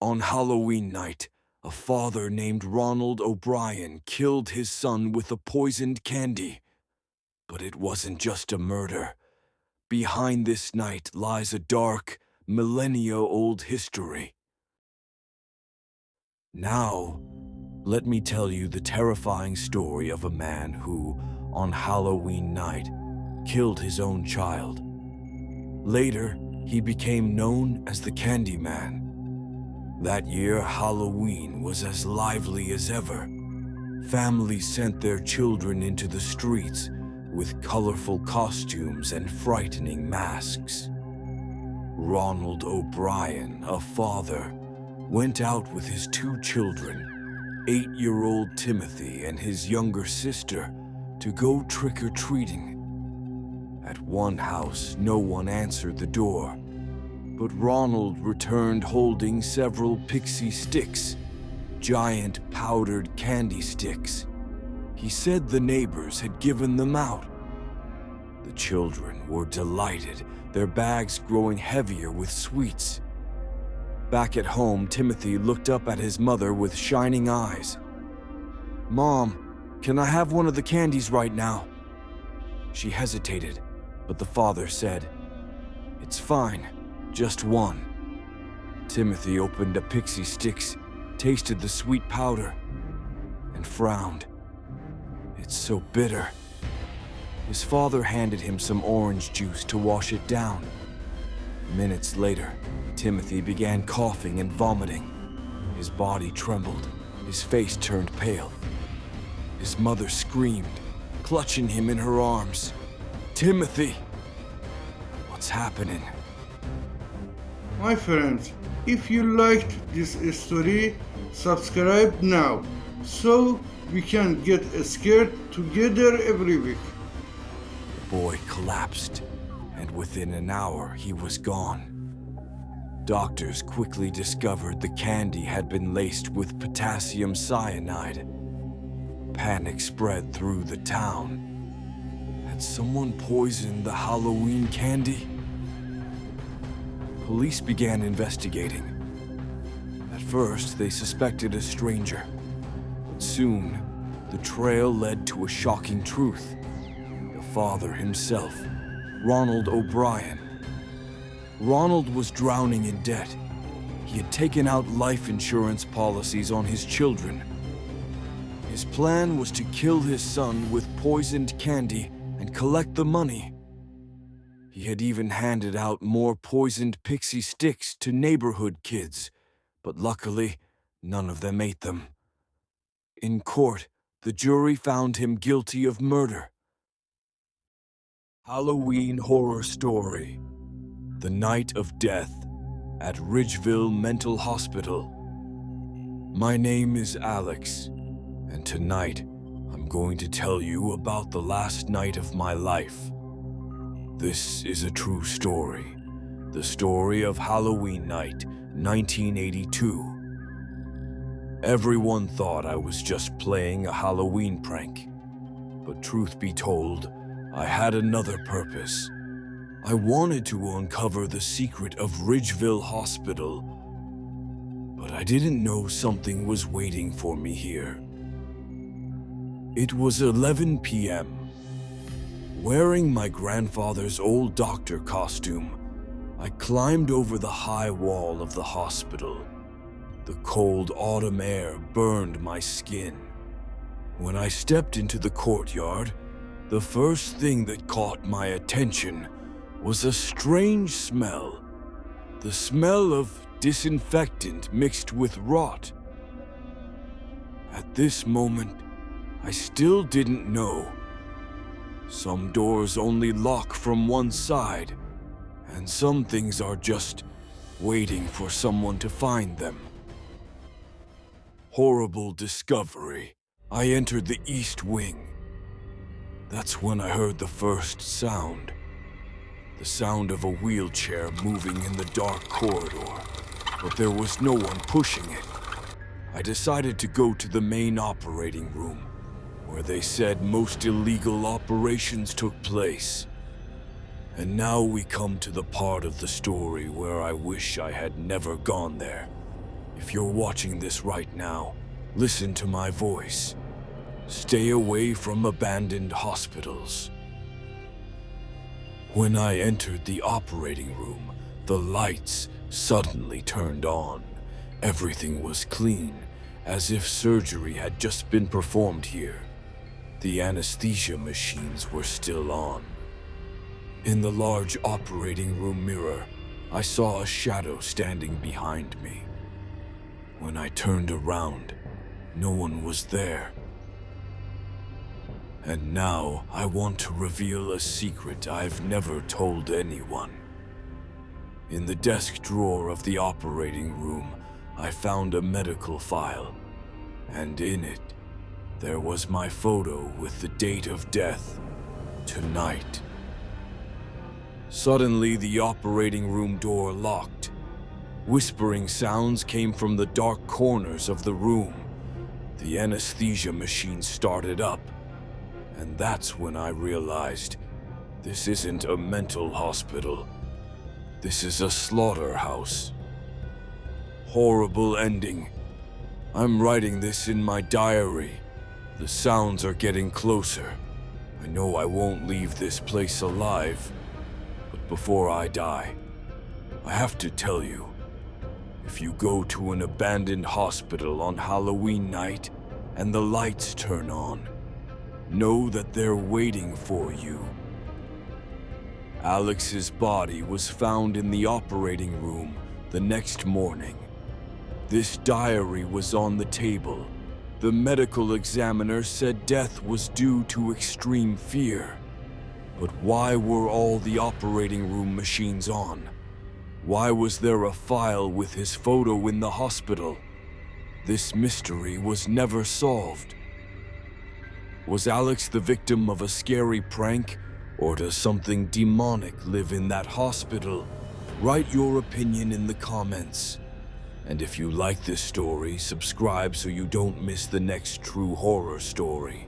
On Halloween night, a father named Ronald O'Bryan killed his son with a poisoned candy. But it wasn't just a murder. Behind this night lies a dark, millennia-old history. Now, let me tell you the terrifying story of a man who, on Halloween night, killed his own child. Later, he became known as the Candyman. That year, Halloween was as lively as ever. Families sent their children into the streets with colorful costumes and frightening masks. Ronald O'Bryan, a father, went out with his two children, 8-year-old Timothy and his younger sister, to go trick-or-treating. At one house, no one answered the door, but Ronald returned holding several pixie sticks, giant powdered candy sticks. He said the neighbors had given them out. The children were delighted, their bags growing heavier with sweets. Back at home, Timothy looked up at his mother with shining eyes. "Mom, can I have one of the candies right now?" She hesitated, but the father said, "It's fine, just one." Timothy opened a pixie sticks, tasted the sweet powder, and frowned. "It's so bitter." His father handed him some orange juice to wash it down. Minutes later, Timothy began coughing and vomiting. His body trembled, his face turned pale. His mother screamed, clutching him in her arms. "Timothy, what's happening?" My friends, if you liked this story, subscribe now so we can get scared together every week. The boy collapsed, and within an hour he was gone. Doctors quickly discovered the candy had been laced with potassium cyanide. Panic spread through the town. Had someone poisoned the Halloween candy? Police began investigating. At first, they suspected a stranger. But soon, the trail led to a shocking truth. The father himself, Ronald O'Bryan. Ronald was drowning in debt. He had taken out life insurance policies on his children. His plan was to kill his son with poisoned candy and collect the money. He had even handed out more poisoned pixie sticks to neighborhood kids, but luckily, none of them ate them. In court, the jury found him guilty of murder. Halloween Horror Story: The Night of Death at Ridgeville Mental Hospital. My name is Alex, and tonight I'm going to tell you about the last night of my life. This is a true story, the story of Halloween night, 1982. Everyone thought I was just playing a Halloween prank, but truth be told, I had another purpose. I wanted to uncover the secret of Ridgeville Hospital, but I didn't know something was waiting for me here. It was 11 p.m. Wearing my grandfather's old doctor costume, I climbed over the high wall of the hospital. The cold autumn air burned my skin. When I stepped into the courtyard, the first thing that caught my attention was a strange smell. The smell of disinfectant mixed with rot. At this moment, I still didn't know. Some doors only lock from one side, and some things are just waiting for someone to find them. Horrible discovery. I entered the east wing. That's when I heard the first sound. The sound of a wheelchair moving in the dark corridor, but there was no one pushing it. I decided to go to the main operating room, where they said most illegal operations took place. And now we come to the part of the story where I wish I had never gone there. If you're watching this right now, listen to my voice. Stay away from abandoned hospitals. When I entered the operating room, the lights suddenly turned on. Everything was clean, as if surgery had just been performed here. The anesthesia machines were still on. In the large operating room mirror, I saw a shadow standing behind me. When I turned around, no one was there. And now I want to reveal a secret I've never told anyone. In the desk drawer of the operating room, I found a medical file, and in it, there was my photo with the date of death, tonight. Suddenly, the operating room door locked. Whispering sounds came from the dark corners of the room. The anesthesia machine started up, and that's when I realized this isn't a mental hospital. This is a slaughterhouse. Horrible ending. I'm writing this in my diary. The sounds are getting closer. I know I won't leave this place alive. But before I die, I have to tell you, if you go to an abandoned hospital on Halloween night and the lights turn on, know that they're waiting for you. Alex's body was found in the operating room the next morning. This diary was on the table. The medical examiner said death was due to extreme fear. But why were all the operating room machines on? Why was there a file with his photo in the hospital? This mystery was never solved. Was Alex the victim of a scary prank, or does something demonic live in that hospital? Write your opinion in the comments. And if you like this story, subscribe so you don't miss the next true horror story.